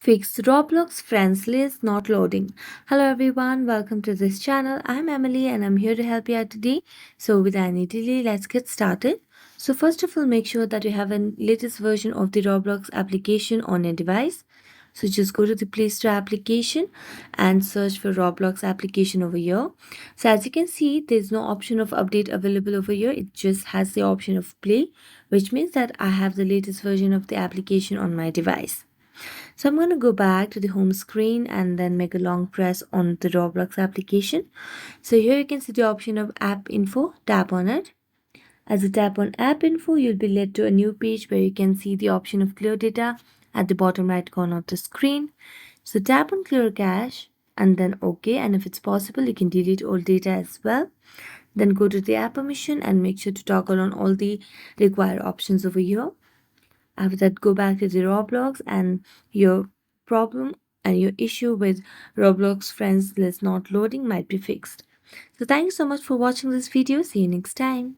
Fix Roblox friends list not loading. Hello everyone, welcome to this channel. I'm Emily and I'm here to help you out today. So without any delay, let's get started. So first of all, make sure that you have a latest version of the Roblox application on your device. So just go to the Play Store application and search for Roblox application over here. So as you can see, there's no option of update available over here. It just has the option of play, which means that I have the latest version of the application on my device. So I'm going to go back to the home screen and then make a long press on the Roblox application. So here you can see the option of app info, tap on it. As you tap on app info, you'll be led to a new page where you can see the option of clear data at the bottom right corner of the screen. So tap on clear cache and then OK, and if it's possible you can delete all data as well. Then go to the app permission and make sure to toggle on all the required options over here. After that, go back to the Roblox and your problem and your issue with Roblox friends list not loading might be fixed. So thank you so much for watching this video. See you next time.